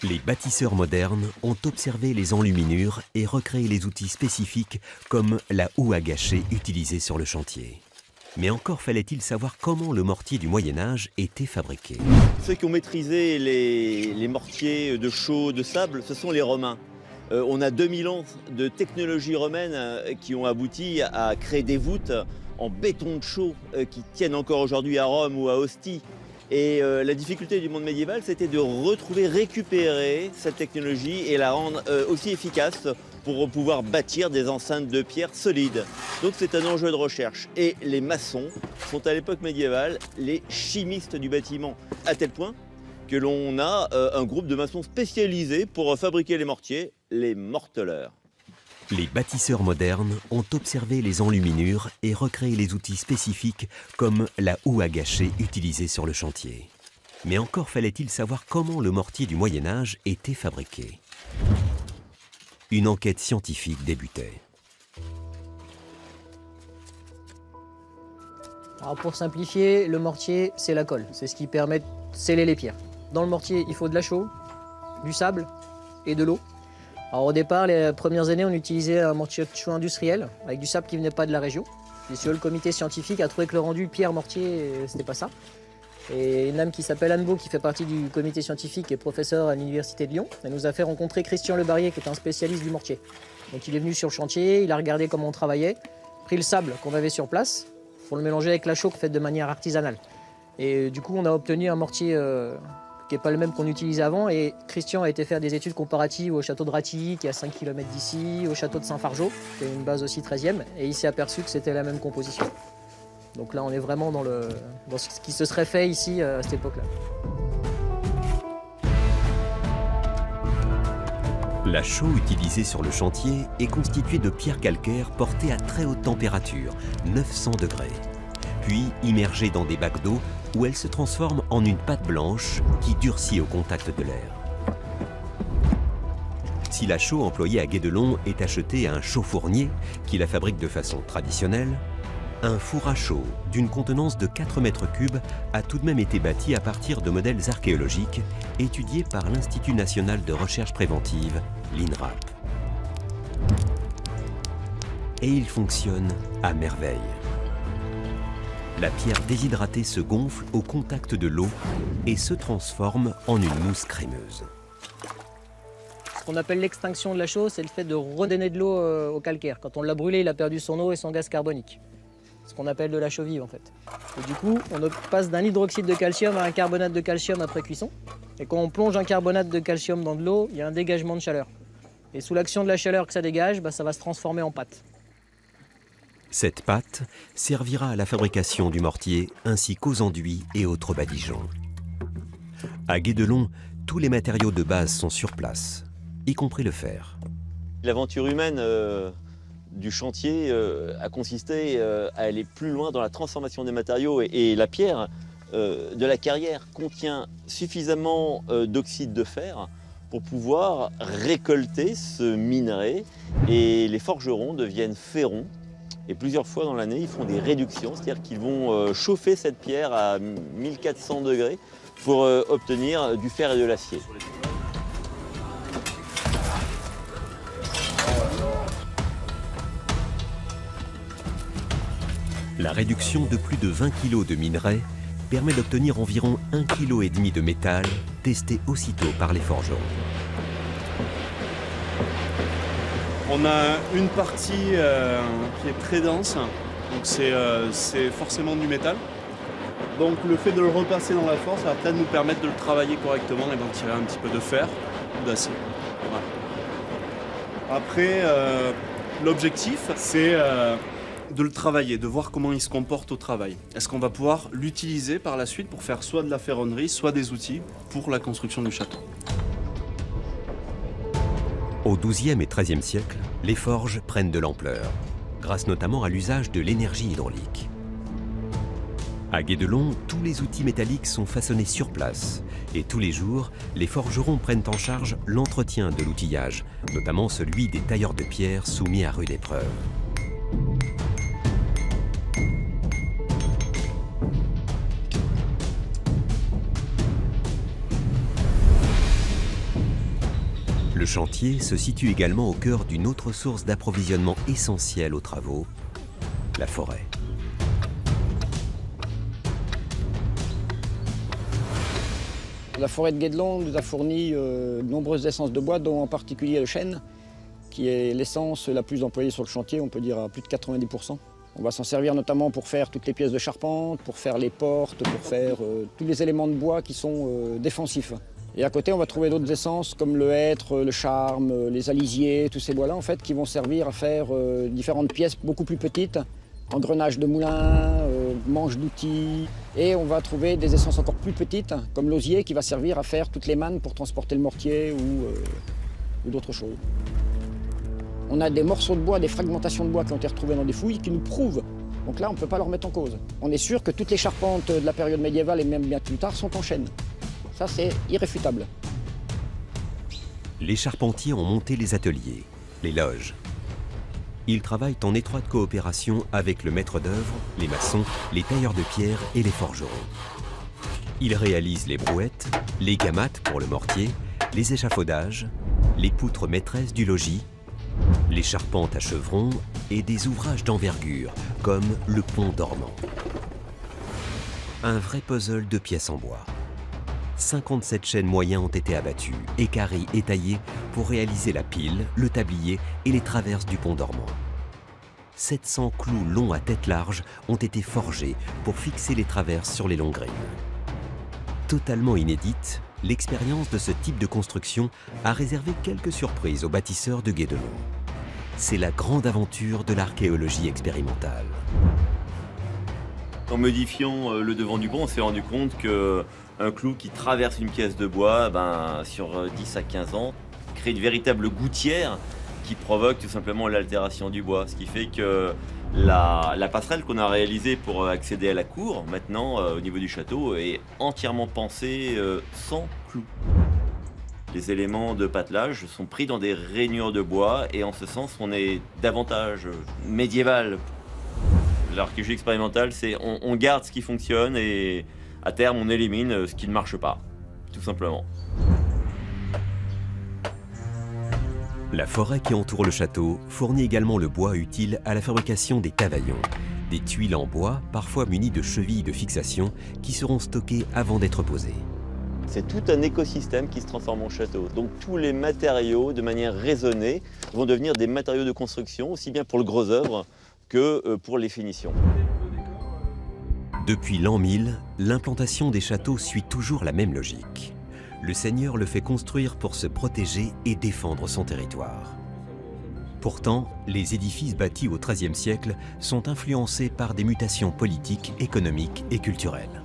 Les bâtisseurs modernes ont observé les enluminures et recréé les outils spécifiques comme la houe à gâcher utilisée sur le chantier. Mais encore fallait-il savoir comment le mortier du Moyen-Âge était fabriqué. Ceux qui ont maîtrisé les mortiers de chaux, de sable, ce sont les Romains. On a 2000 ans de technologie romaine qui ont abouti à créer des voûtes en béton de chaux qui tiennent encore aujourd'hui à Rome ou à Ostie. Et la difficulté du monde médiéval, c'était de retrouver, récupérer cette technologie et la rendre aussi efficace pour pouvoir bâtir des enceintes de pierre solides. Donc c'est un enjeu de recherche. Et les maçons sont à l'époque médiévale les chimistes du bâtiment, à tel point que l'on a un groupe de maçons spécialisés pour fabriquer les mortiers, les morteleurs. Les bâtisseurs modernes ont observé les enluminures et recréé les outils spécifiques comme la houe à gâcher utilisée sur le chantier. Mais encore fallait-il savoir comment le mortier du Moyen-Âge était fabriqué. Une enquête scientifique débutait. Alors pour simplifier, le mortier, c'est la colle. C'est ce qui permet de sceller les pierres. Dans le mortier, il faut de la chaux, du sable et de l'eau. Alors au départ, les premières années, on utilisait un mortier de chaux industriel avec du sable qui venait pas de la région. Et sur le comité scientifique a trouvé que le rendu pierre-mortier, c'était pas ça. Et une dame qui s'appelle Anne Beau, qui fait partie du comité scientifique et professeur à l'université de Lyon, elle nous a fait rencontrer Christian Le Barrier, qui est un spécialiste du mortier. Donc il est venu sur le chantier, il a regardé comment on travaillait, pris le sable qu'on avait sur place pour le mélanger avec la chaux faite de manière artisanale. Et du coup, on a obtenu un mortier qui n'est pas le même qu'on utilisait avant. Et Christian a été faire des études comparatives au château de Ratilly, qui est à 5 km d'ici, au château de Saint-Fargeau, qui est une base aussi 13e. Et il s'est aperçu que c'était la même composition. Donc là, on est vraiment dans ce qui se serait fait ici à cette époque-là. La chaux utilisée sur le chantier est constituée de pierres calcaires portées à très haute température, 900 degrés, puis immergée dans des bacs d'eau où elle se transforme en une pâte blanche qui durcit au contact de l'air. Si la chaux employée à Guédelon est achetée à un chaux-fournier qui la fabrique de façon traditionnelle, un four à chaux d'une contenance de 4 mètres cubes a tout de même été bâti à partir de modèles archéologiques étudiés par l'Institut national de recherche préventive, l'INRAP. Et il fonctionne à merveille. La pierre déshydratée se gonfle au contact de l'eau et se transforme en une mousse crémeuse. Ce qu'on appelle l'extinction de la chaux, c'est le fait de redonner de l'eau au calcaire. Quand on l'a brûlé, il a perdu son eau et son gaz carbonique. Ce qu'on appelle de la chaux vive en fait. Et du coup, on passe d'un hydroxyde de calcium à un carbonate de calcium après cuisson. Et quand on plonge un carbonate de calcium dans de l'eau, il y a un dégagement de chaleur. Et sous l'action de la chaleur que ça dégage, ça va se transformer en pâte. Cette pâte servira à la fabrication du mortier ainsi qu'aux enduits et autres badigeons. À Guédelon, tous les matériaux de base sont sur place, y compris le fer. L'aventure humaine du chantier a consisté à aller plus loin dans la transformation des matériaux et la pierre de la carrière contient suffisamment d'oxyde de fer pour pouvoir récolter ce minerai et les forgerons deviennent ferrons et plusieurs fois dans l'année ils font des réductions, c'est-à-dire qu'ils vont chauffer cette pierre à 1400 degrés pour obtenir du fer et de l'acier. La réduction de plus de 20 kg de minerai permet d'obtenir environ 1,5 kg de métal, testé aussitôt par les forgerons. On a une partie qui est très dense, donc c'est forcément du métal. Donc le fait de le repasser dans la force, ça va peut-être nous permettre de le travailler correctement et d'en tirer un petit peu de fer ou d'acier. Voilà. Après, l'objectif, c'est de le travailler, de voir comment il se comporte au travail. Est-ce qu'on va pouvoir l'utiliser par la suite pour faire soit de la ferronnerie, soit des outils pour la construction du château. Au XIIe et XIIIe siècle, les forges prennent de l'ampleur, grâce notamment à l'usage de l'énergie hydraulique. À Guédelon, tous les outils métalliques sont façonnés sur place et tous les jours, les forgerons prennent en charge l'entretien de l'outillage, notamment celui des tailleurs de pierre soumis à rude épreuve. Le chantier se situe également au cœur d'une autre source d'approvisionnement essentielle aux travaux, la forêt. La forêt de Guédelon nous a fourni de nombreuses essences de bois, dont en particulier le chêne, qui est l'essence la plus employée sur le chantier, on peut dire à plus de 90%. On va s'en servir notamment pour faire toutes les pièces de charpente, pour faire les portes, pour faire tous les éléments de bois qui sont défensifs. Et à côté, on va trouver d'autres essences comme le hêtre, le charme, les alisiers, tous ces bois-là en fait, qui vont servir à faire différentes pièces beaucoup plus petites, engrenages de moulin, manches d'outils. Et on va trouver des essences encore plus petites, comme l'osier, qui va servir à faire toutes les mannes pour transporter le mortier ou d'autres choses. On a des morceaux de bois, des fragmentations de bois qui ont été retrouvées dans des fouilles qui nous prouvent. Donc là, on ne peut pas le remettre en cause. On est sûr que toutes les charpentes de la période médiévale et même bien plus tard sont en chêne. Ça, c'est irréfutable. Les charpentiers ont monté les ateliers, les loges. Ils travaillent en étroite coopération avec le maître d'œuvre, les maçons, les tailleurs de pierre et les forgerons. Ils réalisent les brouettes, les gamates pour le mortier, les échafaudages, les poutres maîtresses du logis, les charpentes à chevrons et des ouvrages d'envergure, comme le pont dormant. Un vrai puzzle de pièces en bois. 57 chênes moyens ont été abattus, équarris et taillés pour réaliser la pile, le tablier et les traverses du pont dormant. 700 clous longs à tête large ont été forgés pour fixer les traverses sur les longues grines. Totalement inédite, l'expérience de ce type de construction a réservé quelques surprises aux bâtisseurs de Guédelon. C'est la grande aventure de l'archéologie expérimentale. En modifiant le devant du pont, on s'est rendu compte qu'un clou qui traverse une pièce de bois, sur 10 à 15 ans, crée une véritable gouttière qui provoque tout simplement l'altération du bois. Ce qui fait que la passerelle qu'on a réalisée pour accéder à la cour, maintenant, au niveau du château, est entièrement pensée sans clous. Les éléments de patelage sont pris dans des rainures de bois et en ce sens, on est davantage médiéval. L'archéologie expérimentale, c'est on garde ce qui fonctionne et à terme, on élimine ce qui ne marche pas, tout simplement. La forêt qui entoure le château fournit également le bois utile à la fabrication des tavaillons, des tuiles en bois, parfois munies de chevilles de fixation, qui seront stockées avant d'être posées. C'est tout un écosystème qui se transforme en château. Donc tous les matériaux, de manière raisonnée, vont devenir des matériaux de construction, aussi bien pour le gros œuvre que pour les finitions. Depuis l'an 1000, l'implantation des châteaux suit toujours la même logique. Le seigneur le fait construire pour se protéger et défendre son territoire. Pourtant, les édifices bâtis au XIIIe siècle sont influencés par des mutations politiques, économiques et culturelles.